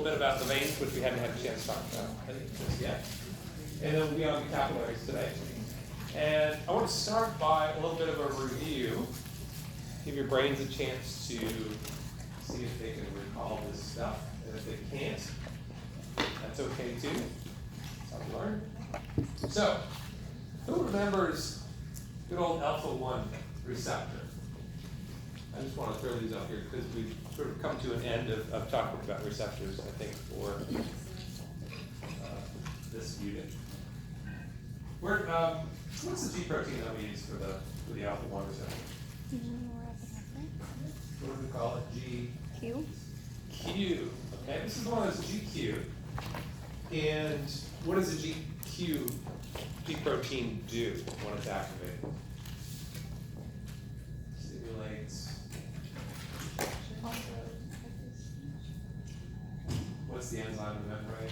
bit about the veins, which we haven't had a chance to talk about just yet. And then we'll be on the capillaries today. And I want to start by a little bit of a review, give your brains a chance to see if they can recall this stuff. And if they can't, that's okay too. That's how we learn. So, who remembers good old alpha-1 receptor? I just want to throw these up here because we've sort of come to an end of talking about receptors, I think, for this unit. What's the G protein that we use for the alpha-1 receptor? What do we call it? G? Q. Q. Okay, this is one that's GQ. And what does the G protein do when it's activated? Stimulates. What's the enzyme in the membrane?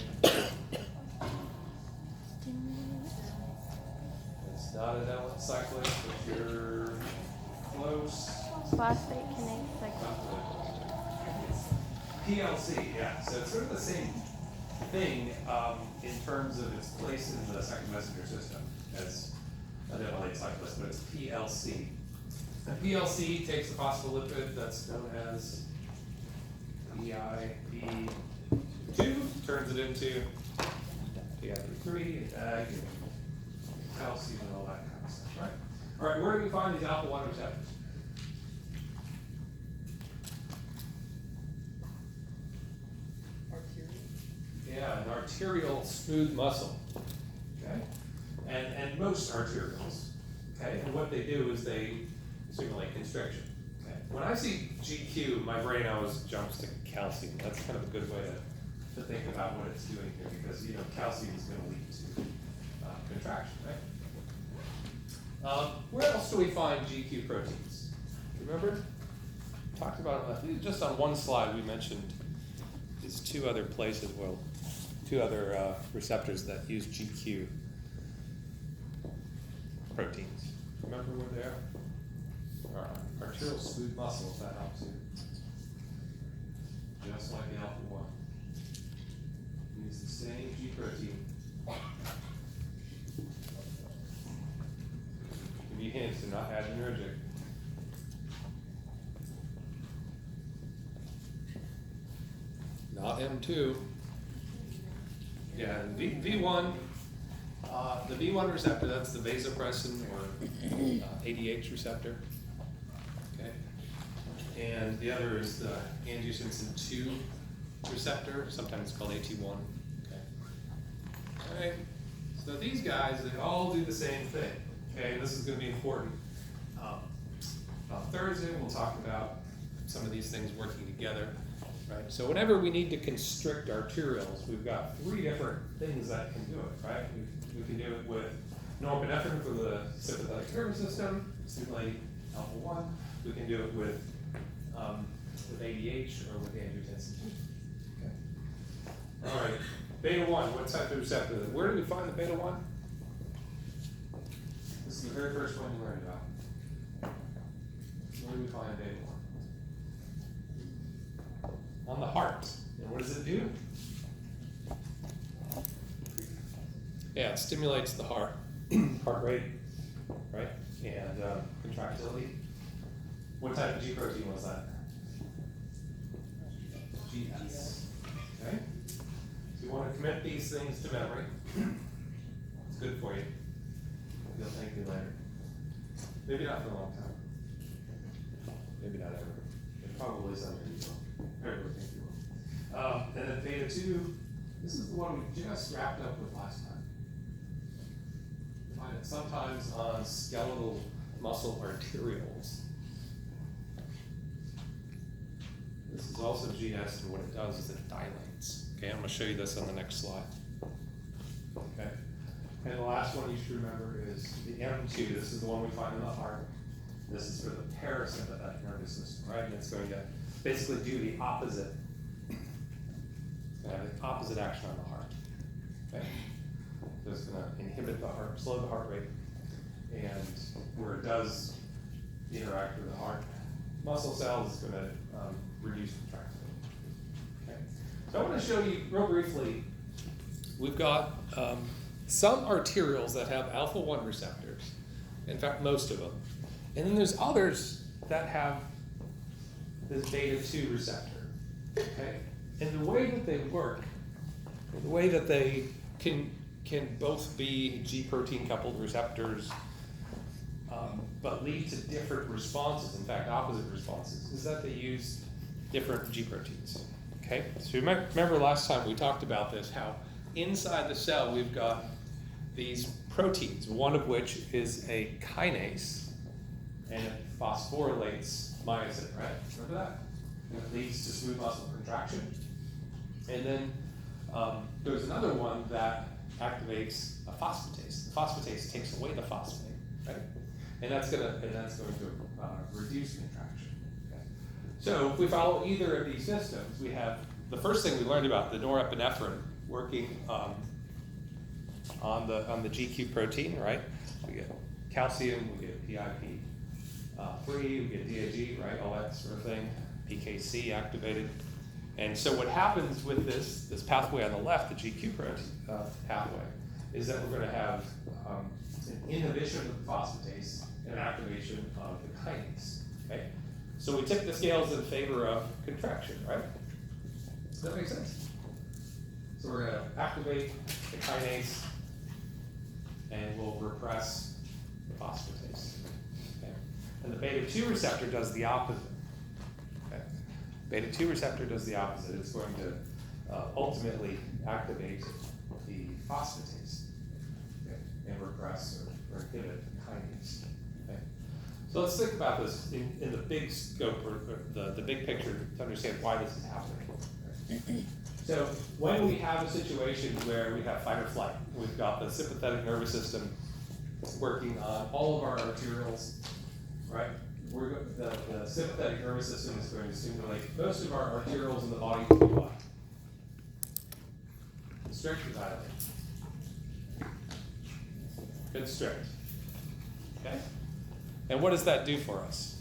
It's not an L cyclic, but you're close. Phosphate kinase cycle. PLC, yeah. So it's sort of the same thing in terms of its place in the second messenger system as an L8 cyclist, but it's PLC. And PLC takes the phospholipid that's known as PIP2, turns it into PI3, ag, and calcium, and all that kind of stuff, right? All right, where do we find these alpha-1 receptors? Yeah, an arterial smooth muscle, okay? And most arterioles, okay? And what they do is they simulate constriction, okay? When I see GQ, my brain always jumps to calcium. That's kind of a good way to think about what it's doing here because, you know, calcium is going to lead to contraction, right? Where else do we find GQ proteins? Remember? Talked about, I think just on one slide we mentioned these two other places, well, two other receptors that use GQ proteins. Remember where they are? Arterial smooth muscle, if that helps you. Just like the alpha-1. Use the same G protein. Give you hints, they're not adrenergic. Not M2. Yeah, V1, the V1 receptor, that's the vasopressin or ADH receptor. Okay. And the other is the angiotensin 2 receptor, sometimes called AT1. Okay. All right. So these guys, they all do the same thing. Okay, this is going to be important. On Thursday, we'll talk about some of these things working together. Right. So whenever we need to constrict arterioles, we've got three different things that can do it, right? We can do it with norepinephrine for the sympathetic nervous system, stimulate alpha-1. We can do it with ADH or with angiotensin 2. Okay. All right. Beta-1, what type of receptor? Where do we find the beta-1? This is the very first one you learned about. Where do we find beta-1? On the heart. And what does it do? Yeah, it stimulates the heart rate, right? And contractility. What type of G protein was that? GS. Okay? So you want to commit these things to memory. It's good for you. You'll thank me later. Maybe not for a long time. Maybe not ever. But probably someday you will. Everybody think you will. And then beta-2, this is the one we just wrapped up with last time. You find it sometimes on skeletal muscle arterioles. This is also GS, and what it does is it dilates. Okay, I'm going to show you this on the next slide. Okay, and the last one you should remember is the M2. This is the one we find in the heart. This is for the parasympathetic nervous system, right? And it's going to basically do the opposite. It's going to have the opposite action on the heart. Okay? So it's going to inhibit the heart, slow the heart rate, and where it does interact with the heart muscle cells, it's going to reduce contractility. Okay? I want to show you real briefly, we've got some arterioles that have alpha-1 receptors, in fact most of them, and then there's others that have this beta-2 receptor, okay? And the way that they work, the way that they can both be G protein coupled receptors, but lead to different responses, in fact opposite responses, is that they use different G proteins. Okay, so you might remember last time we talked about this, how inside the cell we've got these proteins, one of which is a kinase, and it phosphorylates myosin, right? Remember that? And it leads to smooth muscle contraction. And then there's another one that activates a phosphatase. The phosphatase takes away the phosphate, right? And that's going to reduce contraction. Okay? So if we follow either of these systems, we have the first thing we learned about the norepinephrine working on the GQ protein, right? We get calcium, we get PIP3, we get DAG, right? All that sort of thing. PKC activated. And so what happens with this pathway on the left, the GQ protein pathway, is that we're going to have an inhibition of the phosphatase and an activation of the kinase. Okay? So we tip the scales in favor of contraction, right? Does that make sense? So we're going to activate the kinase and we'll repress the phosphatase. Okay? And the beta-2 receptor does the opposite. Okay? Beta-2 receptor does the opposite. It's going to ultimately activate the phosphatase, okay, and repress or inhibit the kinase. Okay? So let's think about this in the big scope or the big picture to understand why this is happening. Okay? So when we have a situation where we have fight or flight, we've got the sympathetic nervous system working on all of our arterioles, right? The sympathetic nervous system is going to stimulate most of our arterioles in the body to do what? Constrict or dilate? Constrict. Okay? And what does that do for us?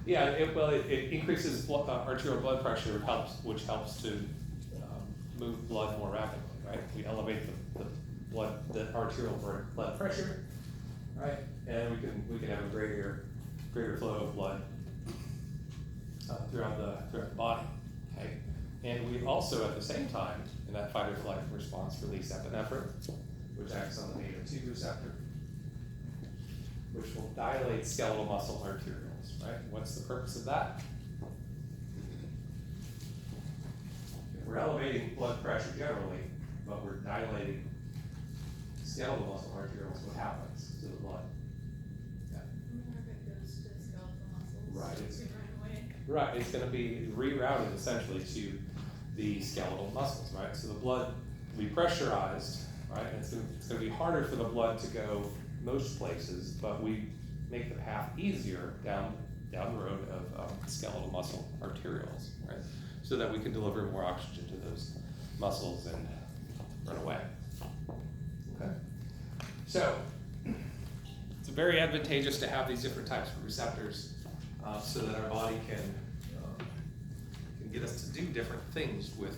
Yeah, it increases arterial blood pressure, which helps to move blood more rapidly, right? We elevate the arterial blood pressure, right? And we can have a greater flow of blood throughout the body, okay? And we also, at the same time, in that fight or flight response, release epinephrine, which acts on the beta-2 receptor, which will dilate skeletal muscle arterioles, right? What's the purpose of that? We're elevating blood pressure generally, but we're dilating skeletal muscle arterioles. What happens to the blood? Yeah. If it goes to skeletal muscles. Right, It's right away. Right, it's going to be rerouted essentially to the skeletal muscles, right? So the blood will be pressurized, right? And it's going to be harder for the blood to go most places, but we make the path easier down the road of skeletal muscle arterioles, right? So that we can deliver more oxygen to those muscles and run away. Okay? So, it's very advantageous to have these different types of receptors so that our body can get us to do different things with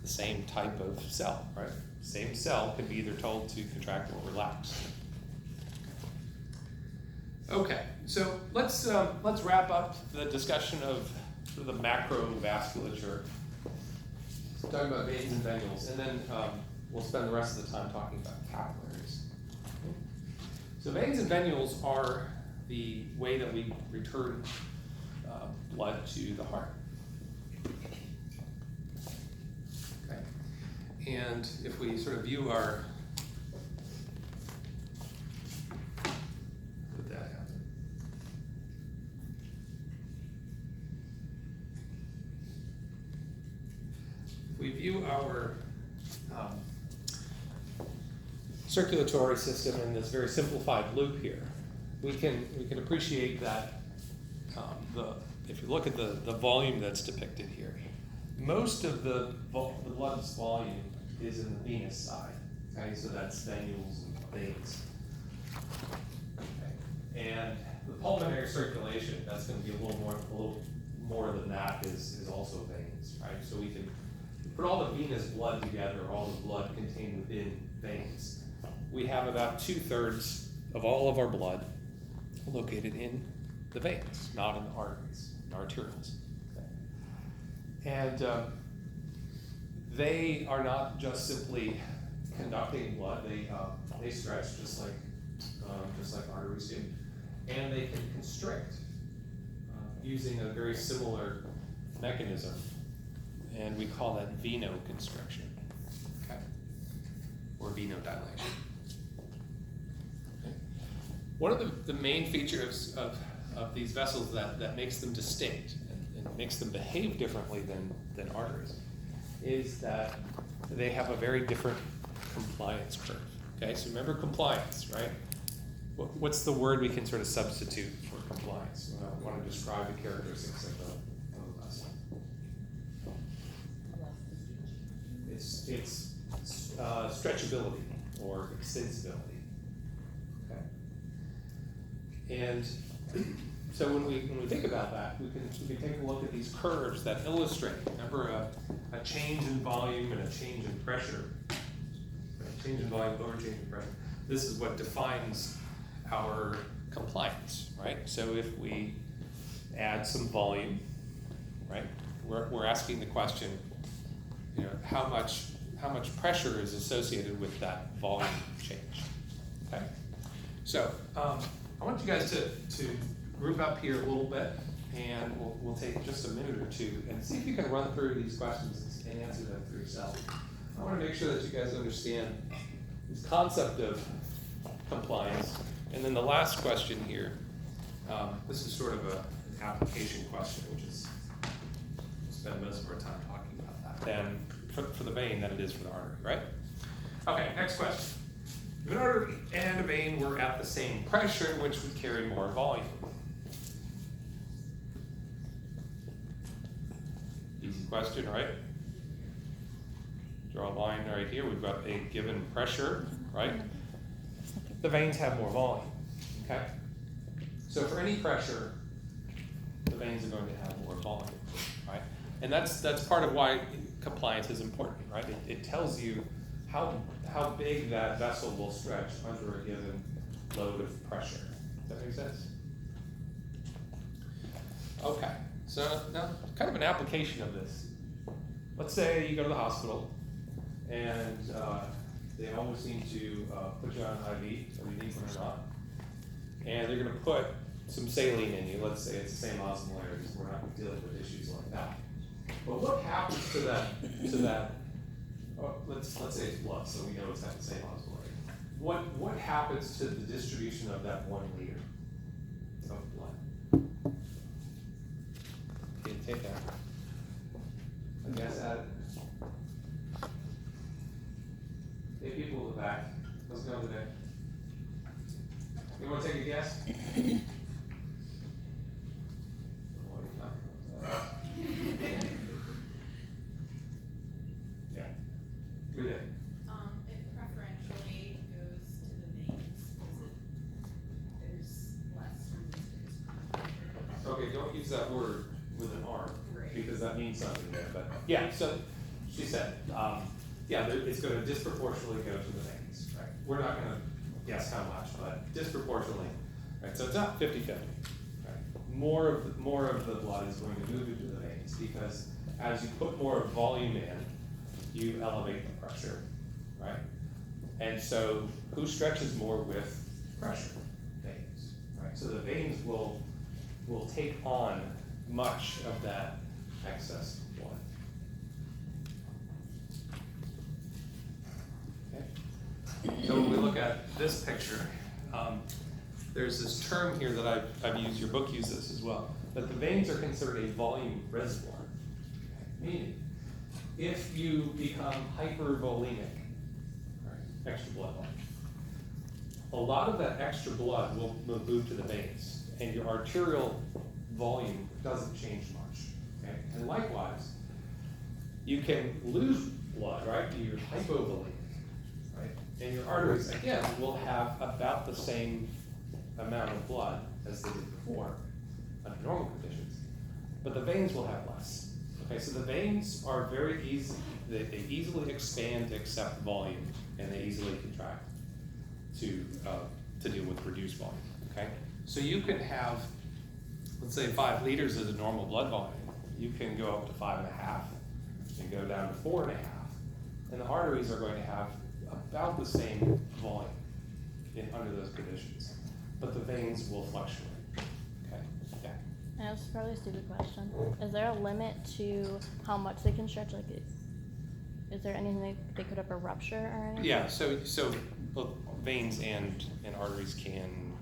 the same type of cell, right? Same cell can be either told to contract or relax. Okay, so let's wrap up the discussion of sort of the macrovasculature. So talking about veins and venules, and then we'll spend the rest of the time talking about capillaries. So veins and venules are the way that we return blood to the heart. Okay, and if we sort of view our we view our circulatory system in this very simplified loop here, we can appreciate that if you look at the volume that's depicted here, most of the blood's volume is in the venous side. Okay, so that's venules and veins. Okay. And the pulmonary circulation, that's gonna be a little more than that is also veins, right? So we can put all the venous blood together, all the blood contained within veins. We have about 2/3 of all of our blood located in the veins, not in the arteries, and arterioles. And they are not just simply conducting blood; they stretch just like arteries do, and they can constrict using a very similar mechanism, and we call that venoconstriction, okay, or venodilation. Okay. One of the main features of these vessels that makes them distinct and makes them behave differently than arteries is that they have a very different compliance curve. Okay, so remember compliance, right? What's the word we can sort of substitute for compliance? I want to describe the characteristics of the vessel. It's stretchability or extensibility. Okay. And so when we think about that, we can take a look at these curves that illustrate. Remember a change in volume and a change in pressure. A change in volume over change in pressure. This is what defines our compliance, right? So if we add some volume, right, we're asking the question, you know, how much pressure is associated with that volume change. Okay, so I want you guys to group up here a little bit, and we'll take just a minute or two and see if you can run through these questions and answer them for yourself. I want to make sure that you guys understand this concept of compliance. And then the last question here, this is sort of an application question, which is, we'll spend most of our time talking about that, than for the vein than it is for the artery, right? Okay, next question. If an artery and a vein were at the same pressure, which would carry more volume? Easy question, right? Draw a line right here. We've got a given pressure, right? The veins have more volume, okay? So for any pressure, the veins are going to have more volume, right? And that's part of why compliance is important, right? It tells you how big that vessel will stretch under a given load of pressure. Does that make sense? Okay, so now kind of an application of this. Let's say you go to the hospital and they always seem to put you on an IV, whether you need one or not. And they're going to put some saline in you. Let's say it's the same osmolarities. We're not dealing with issues like that. But what happens to that? Oh, let's say it's blood, so we know it's not the same osmolarity. What happens to the distribution of that 1 liter of blood? Okay, take that. I guess add it. Hey, people in the back, how's it going today? You want to take a guess? Yeah. Read it. It preferentially goes to the veins because there's less resistance. Okay, don't use that word with an R, Right. because that means something there, but, yeah, so, she said, yeah, it's gonna disproportionately go to the veins, right? We're not gonna guess how much, but disproportionately, right? So it's not 50-50, right? More of the blood is going to move into the veins, because as you put more volume in, you elevate the pressure, right? And so, who stretches more with pressure? Veins, right? So the veins will take on much of that excess blood. Okay. So when we look at this picture, there's this term here that I've used. Your book uses this as well. That the veins are considered a volume reservoir, meaning if you become hypervolemic, right, extra blood volume, a lot of that extra blood will move to the veins, and your arterial volume doesn't change much. Okay? And likewise, you can lose blood, right? You're hypovolemic, right? And your arteries, again, will have about the same amount of blood as they did before under normal conditions, but the veins will have less. Okay, so the veins are very easy, they easily expand to accept volume, and they easily contract to deal with reduced volume, okay? So you can have, let's say 5 liters is a normal blood volume. You can go up to 5.5 and go down to 4.5. And the arteries are going to have about the same volume under those conditions, but the veins will fluctuate, okay? Yeah. I know this is probably a stupid question. Is there a limit to how much they can stretch? Like, is there anything they could ever rupture or anything? Yeah, so both veins and arteries can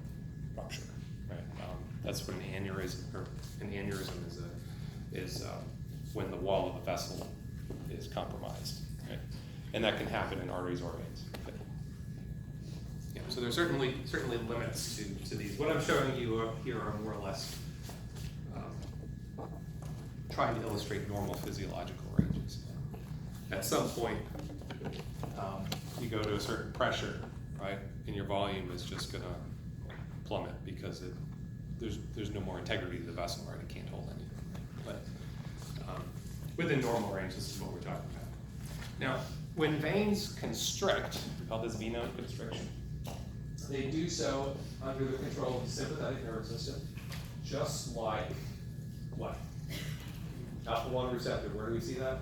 rupture, right? That's what an aneurysm is when the wall of the vessel is compromised, right? And that can happen in arteries or veins. Okay. Yeah, so there's certainly limits to these. What I'm showing you up here are more or less trying to illustrate normal physiological ranges. At some point, you go to a certain pressure, right, and your volume is just going to plummet because there's no more integrity to the vessel, right? It can't hold anything. But within normal range, this is what we're talking about. Now, when veins constrict, we call this venoconstriction, they do so under the control of the sympathetic nervous system, just like what? Alpha-1 receptor, where do we see that?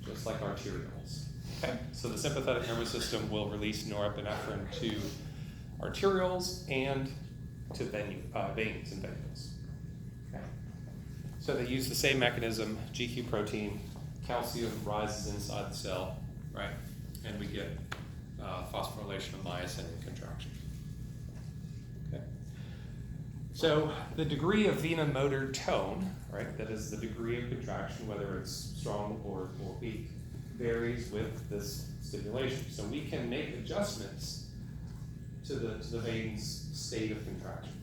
Just like arterioles. Okay, so the sympathetic nervous system will release norepinephrine to arterioles and to veins and venules. Okay. So they use the same mechanism, GQ protein, calcium rises inside the cell, right? And we get phosphorylation of myosin and contraction. Okay. So the degree of venomotor tone, right, that is the degree of contraction, whether it's strong or weak, varies with this stimulation. So we can make adjustments to the vein's state of contraction.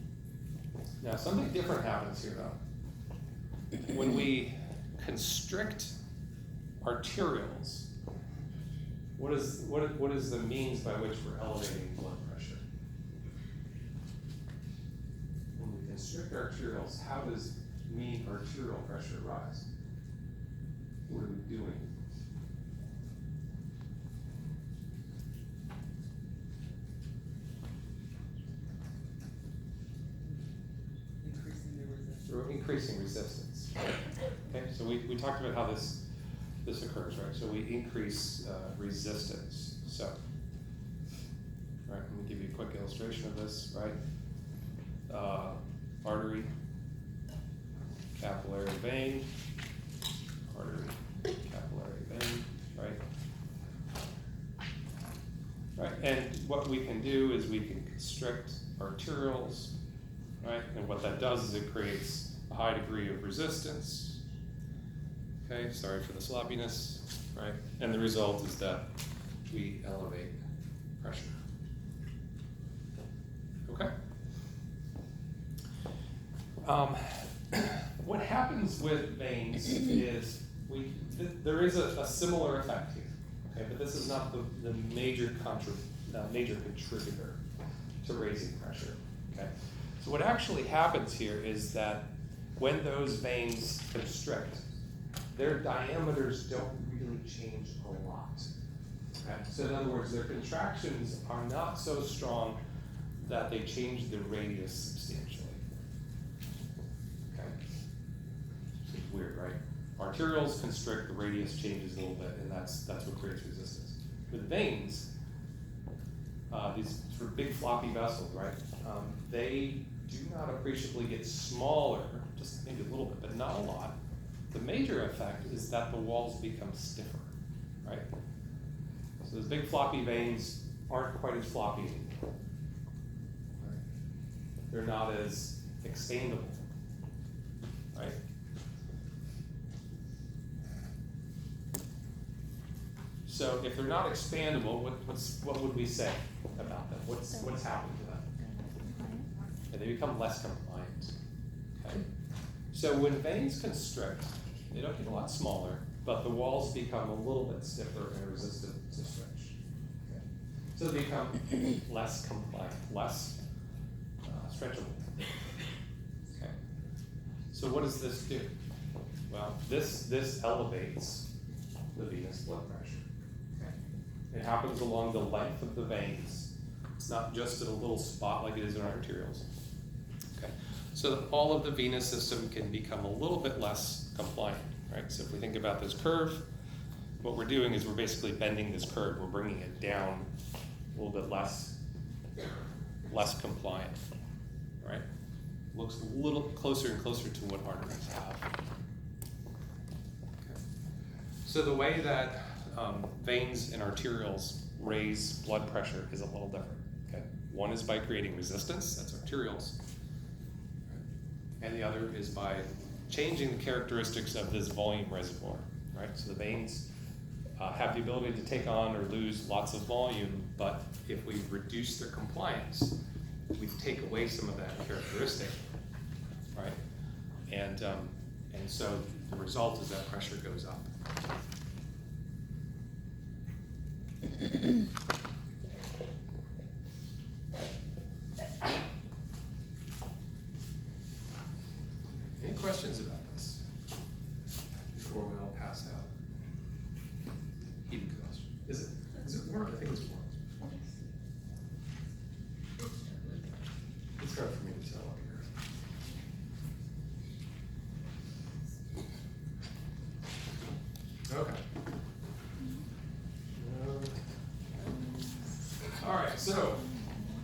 Now, something different happens here, though. When we constrict arterioles, what is the means by which we're elevating blood pressure? When we constrict arterioles, how does mean arterial pressure rise? What are we doing? We're increasing resistance. Okay, so we talked about how this occurs, right? So we increase resistance. So, right, let me give you a quick illustration of this, right? Artery, capillary vein, artery, capillary vein, right? Right, and what we can do is we can constrict arterioles, right? And what that does is it creates a high degree of resistance. Okay, sorry for the sloppiness, right? And the result is that we elevate pressure. Okay? What happens with veins is there is a similar effect here, okay? But this is not the major contributor to raising pressure, okay? So what actually happens here is that when those veins constrict, their diameters don't really change a lot. Okay? So in other words, their contractions are not so strong that they change the radius substantially. Okay? It's weird, right? Arterioles constrict, the radius changes a little bit, and that's what creates resistance. With veins, these sort of big floppy vessels, right? They do not appreciably get smaller, just maybe a little bit, but not a lot. The major effect is that the walls become stiffer, right? So those big floppy veins aren't quite as floppy anymore. Right? They're not as expandable, right? So if they're not expandable, what would we say about them? What's happened to them? And they become less compliant. Okay? So when veins constrict, they don't get a lot smaller, but the walls become a little bit stiffer and resistant to stretch. Okay? So they become less compliant, less stretchable. Okay. So what does this do? Well, this elevates the venous blood pressure. Okay. It happens along the length of the veins. It's not just in a little spot like it is in our arterioles. Okay. So that all of the venous system can become a little bit less compliant, right? So if we think about this curve, what we're doing is we're basically bending this curve. We're bringing it down a little bit less compliant, right? Looks a little closer and closer to what arteries have. Okay. So the way that veins and arterioles raise blood pressure is a little different. Okay. One is by creating resistance, that's arterioles, and the other is by changing the characteristics of this volume reservoir, right? So the veins have the ability to take on or lose lots of volume, but if we reduce their compliance, we take away some of that characteristic, right? And so the result is that pressure goes up. Any questions about this before we all pass out? Heating question. Is it warm? I think it's warm. It's hard for me to tell up here. Okay. All right, so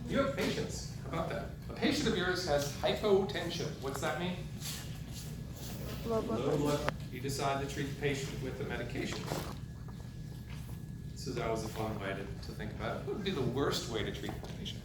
you have patients. How about that? A patient of yours has hypotension. What's that mean? Low blood Low pressure. blood. You decide to treat the patient with a medication. This is always a fun way to think about it. What would be the worst way to treat the patient?